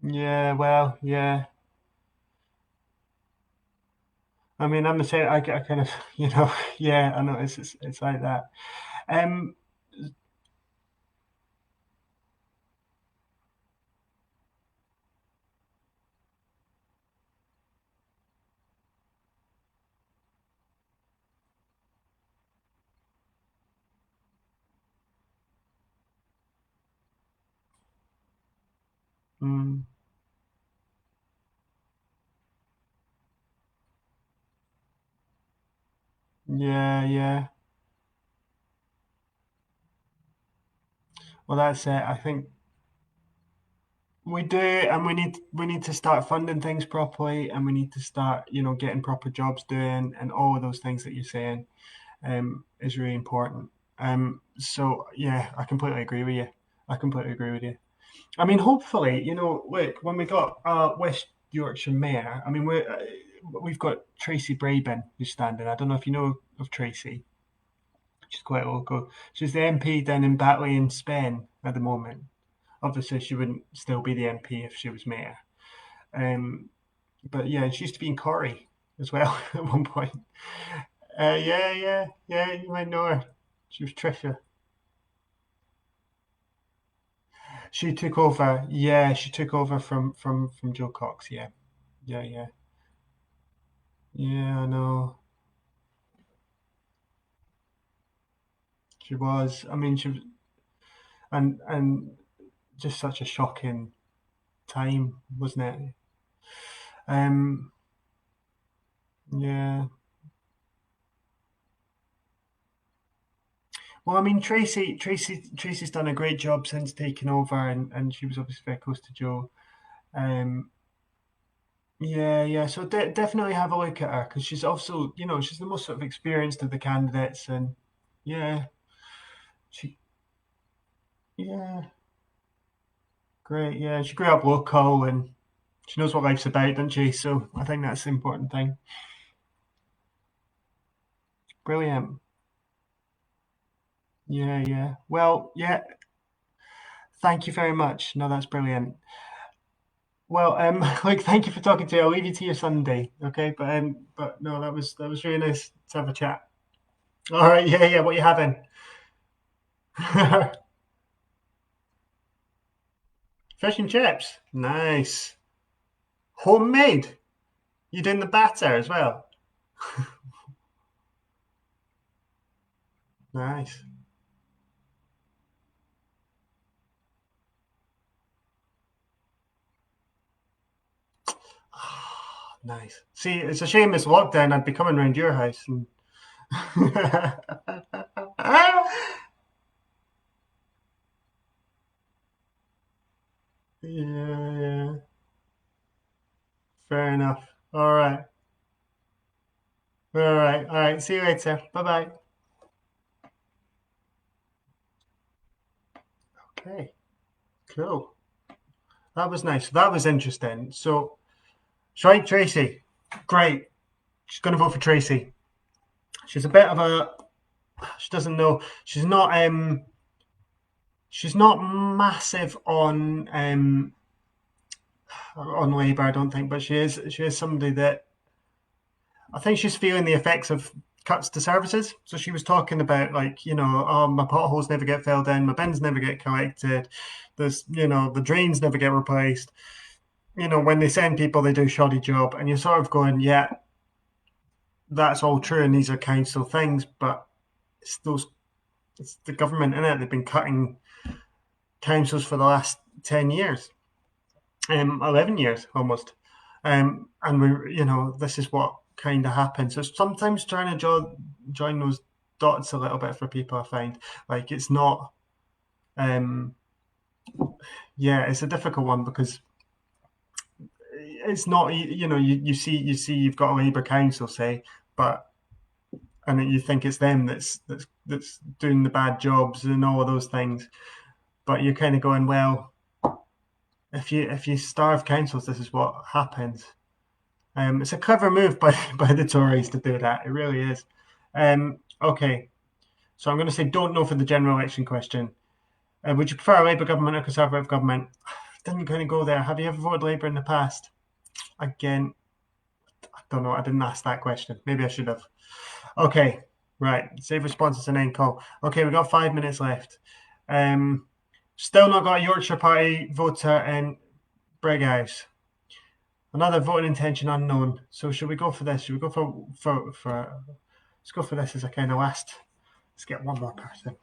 yeah. Well, yeah. I mean, I'm the same. I kind of, yeah. I know it's like that. Um, mm, yeah, yeah. Well, that's it. I think we do, and we need to start funding things properly, and we need to start, getting proper jobs doing, and all of those things that you're saying, is really important. So yeah, I completely agree with you. I completely agree with you. I mean, hopefully, look, when we got West Yorkshire Mayor, I mean, we've got Tracy Brabin who's standing. I don't know if you know of Tracy. She's quite local. She's the MP down in Batley in Spain at the moment. Obviously, she wouldn't still be the MP if she was mayor. Um, but yeah, she used to be in Corrie as well at one point. Yeah, yeah, yeah. You might know her. She was Trisha. She took over. Yeah, she took over from Joe Cox. Yeah, yeah, yeah, yeah. I know. She was. I mean, she was, and just such a shocking time, wasn't it? Um. Yeah. Well, I mean, Tracy's done a great job since taking over, and she was obviously very close to Joe. Um. Yeah, yeah. So definitely have a look at her, because she's also, she's the most sort of experienced of the candidates, and yeah, she, yeah, great. Yeah, she grew up local, and she knows what life's about, doesn't she? So I think that's the important thing. Brilliant. Yeah, yeah. Well, yeah. Thank you very much. No, that's brilliant. Well, like, thank you for talking to you. I'll leave you to your Sunday, okay? But no, that was really nice to have a chat. All right. Yeah, yeah. What you having? Fish and chips. Nice. Homemade. You doing the batter as well? Nice. Nice. See, it's a shame it's lockdown. I'd be coming round your house. And... yeah, yeah. Fair enough. All right. All right. All right. See you later. Bye bye. Okay. Cool. That was nice. That was interesting. So, right, Tracy. Great. She's going to vote for Tracy. She's a bit of a. She doesn't know. She's not massive on Labour, I don't think, but she is somebody that I think she's feeling the effects of cuts to services. So she was talking about, like, oh, my potholes never get filled in, my bins never get collected, the drains never get replaced. When they send people, they do a shoddy job, and you're sort of going, yeah, that's all true, and these are council things, but it's the government in it. They've been cutting councils for the last 10 years, 11 years almost, and this is what kind of happens. So sometimes trying to join those dots a little bit for people, I find, like, it's not, um, yeah, it's a difficult one because it's not, you see you've got a Labour council, say, but and you think it's them that's doing the bad jobs and all of those things, but you're kind of going, well, if you starve councils, this is what happens. It's a clever move by by the Tories to do that. It really is. Okay, so I'm going to say don't know for the general election question. Would you prefer a Labour government or Conservative government? Didn't kind of go there. Have you ever voted Labour in the past? Again, I don't know. I didn't ask that question. Maybe I should have. Okay, right. Save responses and end call. Okay, we've got 5 minutes left. Still not got a Yorkshire Party voter in Brighouse. Another voting intention unknown. So should we go for this? Should we go for let's go for this as a kind of last. Let's get one more person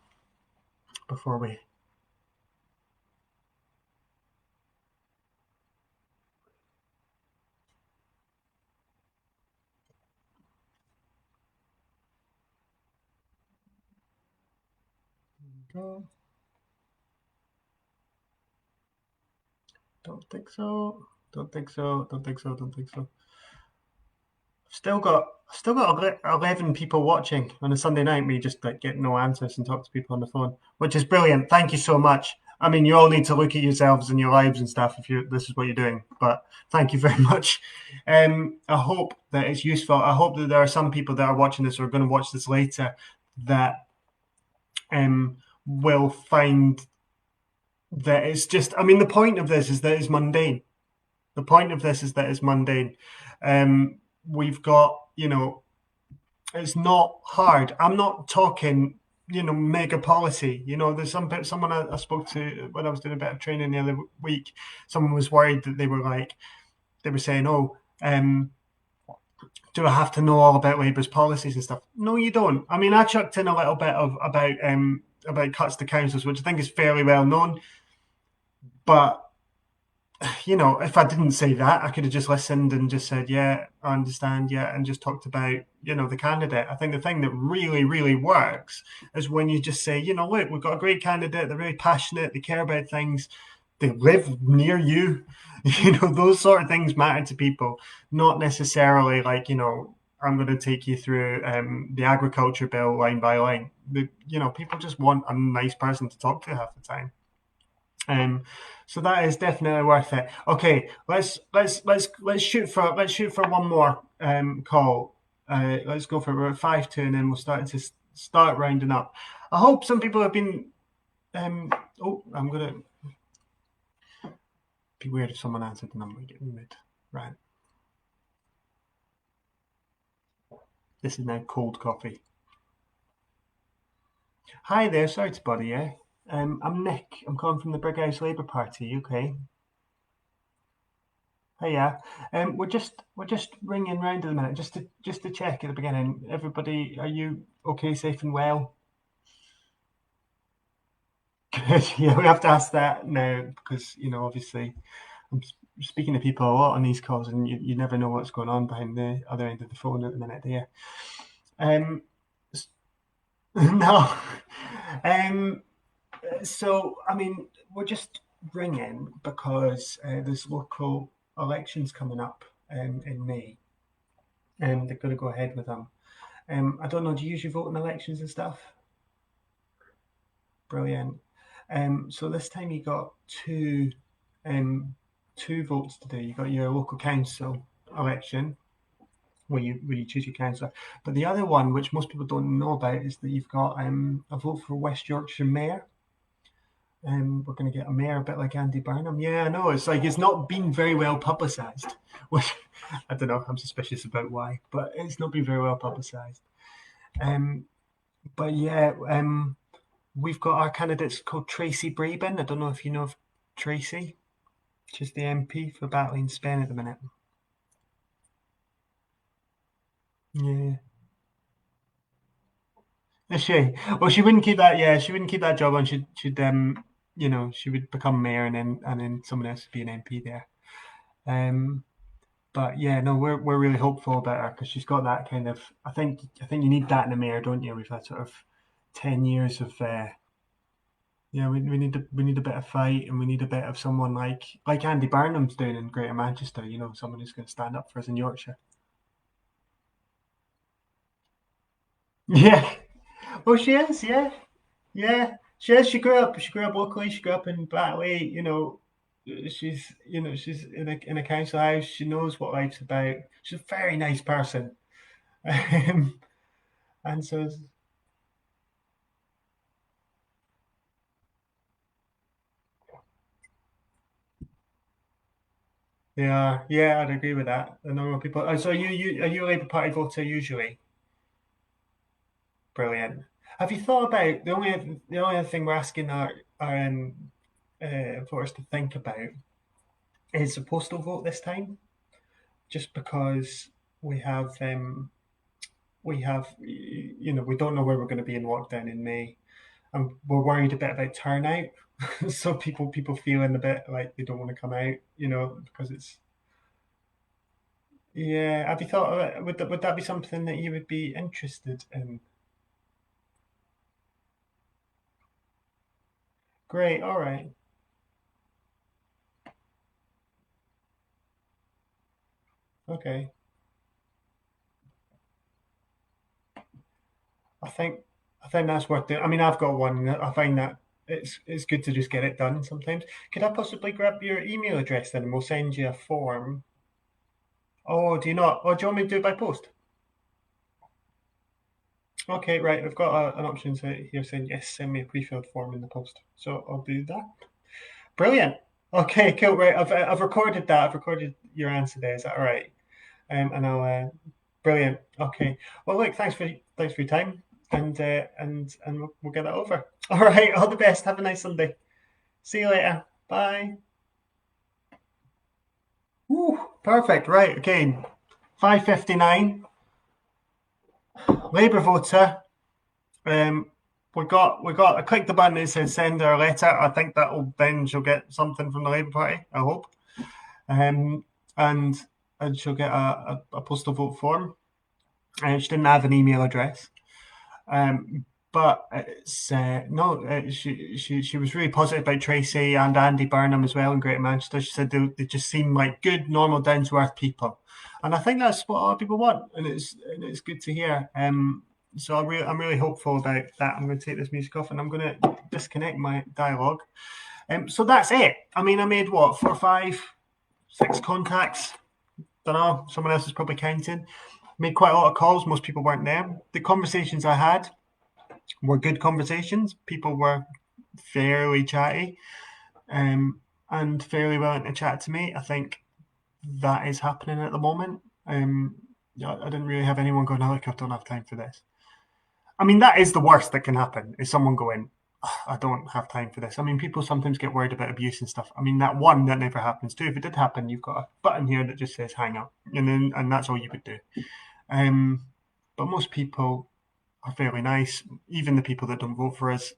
before we. Go. Don't think so. Don't think so. Don't think so. Don't think so. Still got 11 people watching on a Sunday night. Me just like get no answers and talk to people on the phone, which is brilliant. Thank you so much. I mean, you all need to look at yourselves and your lives and stuff if you this is what you're doing. But thank you very much. I hope that it's useful. I hope that there are some people that are watching this or are going to watch this later that will find that it's just. I mean, the point of this is that it's mundane. The point of this is that it's mundane. We've got, it's not hard. I'm not talking, mega policy. There's someone I spoke to when I was doing a bit of training the other week. Someone was worried that they were saying, oh, do I have to know all about Labour's policies and stuff? No, you don't. I mean, I chucked in a little bit about cuts to councils, which I think is fairly well known, but if I didn't say that, I could have just listened and just said, yeah, I understand, yeah, and just talked about, the candidate. I think the thing that really, really works is when you just say, look, we've got a great candidate, they're really passionate, they care about things, they live near you, those sort of things matter to people, not necessarily like, I'm going to take you through the agriculture bill line by line. People just want a nice person to talk to half the time. So that is definitely worth it. Okay, let's shoot for one more call. Let's go for about 5-2, and then we'll start rounding up. I hope some people have been. I'm gonna be weird if someone answered the number getting mid. Right. This is now cold coffee. Hi there, sorry to bother you. I'm Nick. I'm calling from the Brighouse Labour Party. Okay. Hey, yeah. We're just ringing round at the minute, just to check at the beginning. Everybody, are you okay, safe and well? Good. Yeah, we have to ask that now because obviously, I'm speaking to people a lot on these calls, and you never know what's going on behind the other end of the phone at the minute, do you? Um, no. Um, so I mean, we're just ringing because there's local elections coming up in May, and they're going to go ahead with them. I don't know. Do you usually vote in elections and stuff? Brilliant. So this time you got two votes to do. You got your local council election where you choose your councillor, but the other one, which most people don't know about, is that you've got a vote for West Yorkshire Mayor. We're going to get a mayor a bit like Andy Burnham. Yeah, I know. It's like it's not been very well publicised, which I don't know. I'm suspicious about why, but it's not been very well publicised. Um, but yeah, we've got our candidates called Tracy Brabin. I don't know if you know of Tracy. She's the MP for Batley Spen at the minute. Yeah. Is she? Well, she wouldn't keep that. Yeah, she wouldn't keep that job on. She would become mayor and then someone else would be an MP there. Um, but yeah, no, we're really hopeful about her because she's got that kind of. I think you need that in a mayor, don't you? We've had sort of 10 years of. Yeah, we need a bit of fight, and we need a bit of someone like Andy Burnham's doing in Greater Manchester. Someone who's going to stand up for us in Yorkshire. Yeah. Well, she is. Yeah. Yeah, she is. She grew up. She grew up locally. She grew up in Batley. She's in a council house. She knows what life's about. She's a very nice person. Um, and so they are. Yeah, I'd agree with that. The normal people. So are you a Labour Party voter usually? Brilliant. Have you thought about the only other thing we're asking our voters to think about is a postal vote this time, just because we have we don't know where we're going to be in lockdown in May, and we're worried a bit about turnout. So people feeling a bit like they don't want to come out, because it's yeah. Have you thought of it? Would that be something that you would be interested in? Great, all right, okay. I think I think that's worth it. I mean, I've got one. I find that it's good to just get it done sometimes. Could I possibly grab your email address then, and we'll send you a form? Oh, do you not? Oh, do you want me to do it by post? Okay, right. I've got an option here saying yes, send me a pre-filled form in the post. So I'll do that. Brilliant. Okay, cool. Right, I've recorded that. I've recorded your answer there. Is that all right? And I'll. Brilliant. Okay. Well, look. Thanks for your time, and we'll get that over. All right. All the best. Have a nice Sunday. See you later. Bye. Woo, perfect. Right. Okay. 5:59. Labour voter. Um, we got. I clicked the button that says send her a letter. I think that'll then she'll get something from the Labour Party. I hope. Um, and and she'll get a postal vote form. She didn't have an email address. But it's no, she was really positive about Tracy and Andy Burnham as well in Greater Manchester. She said they just seem like good, normal, down to earth people, and I think that's what a lot of people want, and it's good to hear. So I'm really hopeful about that. I'm going to take this music off, and I'm going to disconnect my dialogue. So that's it. I mean, I made what 4, 5, 6 contacts. Don't know. Someone else is probably counting. Made quite a lot of calls. Most people weren't there. The conversations I had were good conversations. People were fairly chatty, and fairly willing to chat to me. I think that is happening at the moment. Yeah, I didn't really have anyone going, "Oh, look, I don't have time for this." I mean, that is the worst that can happen, is someone going, "Oh, I don't have time for this." I mean, people sometimes get worried about abuse and stuff. I mean, that never happens too. If it did happen, you've got a button here that just says hang up, and that's all you would do. Um, but most people are fairly nice. Even the people that don't vote for us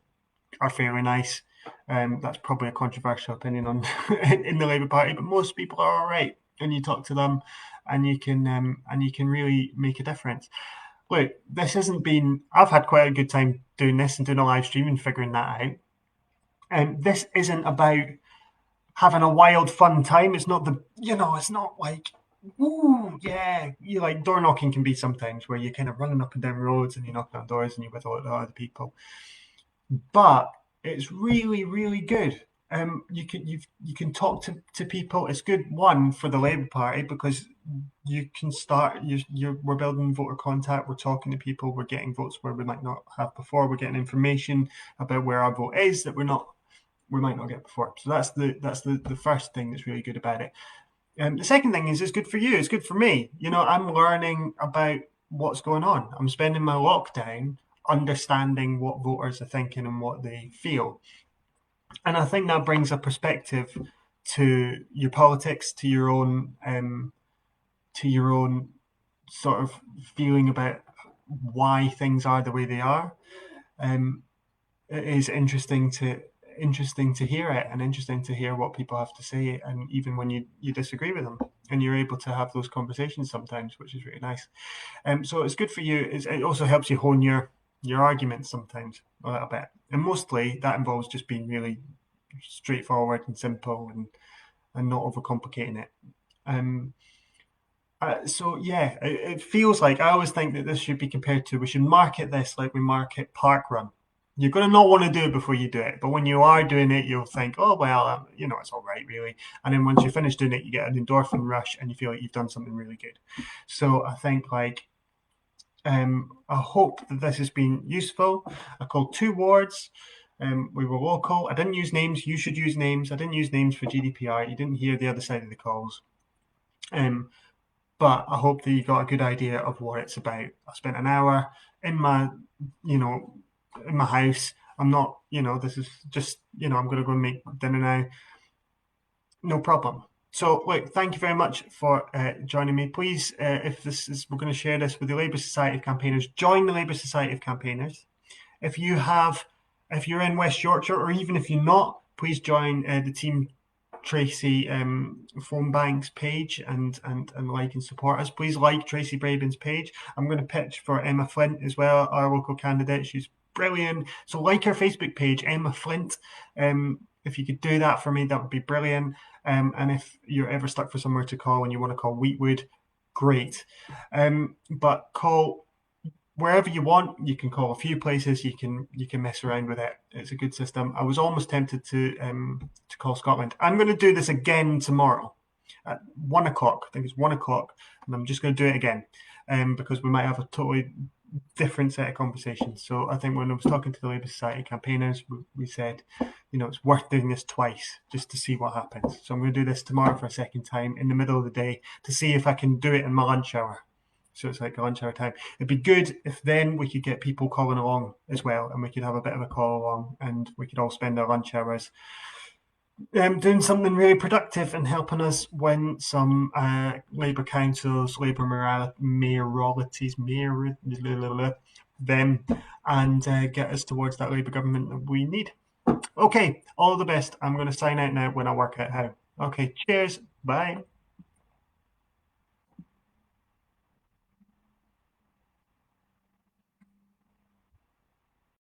are fairly nice. That's probably a controversial opinion on in the Labour Party, but most people are all right. And you talk to them, and you can really make a difference. Look, this hasn't been. I've had quite a good time doing this and doing a live stream and figuring that out. And this isn't about having a wild fun time. It's not it's not like, ooh, yeah, you like door knocking can be sometimes where you're kind of running up and down roads and you're knocking on doors and you're with a lot of other people. But it's really, really good. You can talk to people. It's good one for the Labour Party because you can start. We're building voter contact. We're talking to people. We're getting votes where we might not have before. We're getting information about where our vote is that we might not get before. So that's the first thing that's really good about it. The second thing is it's good for you. It's good for me. I'm learning about what's going on. I'm spending my lockdown understanding what voters are thinking and what they feel. And I think that brings a perspective to your politics, to your own sort of feeling about why things are the way they are. Um, it is interesting to hear it and interesting to hear what people have to say, and even when you disagree with them, and you're able to have those conversations sometimes, which is really nice. So it's good for you. It also helps you hone your arguments sometimes a little bit, and mostly that involves just being really straightforward and simple and not overcomplicating it. Um, so yeah, it feels like I always think that this should be compared to we should market this like we market park run. You're going to not want to do it before you do it, but when you are doing it, you'll think, oh well, it's all right, really. And then once you finish doing it, you get an endorphin rush, and you feel like you've done something really good. So I think I hope that this has been useful. I called two wards. We were local. I didn't use names. You should use names. I didn't use names for GDPR. You didn't hear the other side of the calls. Um, but I hope that you got a good idea of what it's about. I spent an hour in you know, in my house. I'm not, this is just, I'm going to go and make dinner now. No problem. So, look, thank you very much for joining me. Please, if we're going to share this with the Labour Society of Campaigners, join the Labour Society of Campaigners. If you have, if you're in West Yorkshire, or even if you're not, please join the Team Tracy Phonebank's page and like and support us. Please like Tracy Brabin's page. I'm going to pitch for Emma Flint as well, our local candidate. She's brilliant. So like her Facebook page, Emma Flint. If you could do that for me, that would be brilliant. And if you're ever stuck for somewhere to call and you want to call Wheatwood, great. But call wherever you want. You can call a few places. You can mess around with it. It's a good system. I was almost tempted to call Scotland. I'm going to do this again tomorrow at 1 o'clock. I think it's 1 o'clock, and I'm just going to do it again, because we might have a totally different set of conversations. So I think when I was talking to the Labour Society campaigners, we said, it's worth doing this twice just to see what happens. So I'm going to do this tomorrow for a second time in the middle of the day to see if I can do it in my lunch hour. So it's like lunch hour time. It'd be good if then we could get people calling along as well, and we could have a bit of a call along, and we could all spend our lunch hours doing something really productive and helping us win some Labour councils, Labour mayoralties, them, and get us towards that Labour government that we need. Okay, all the best. I'm going to sign out now when I work out how. Okay, cheers. Bye.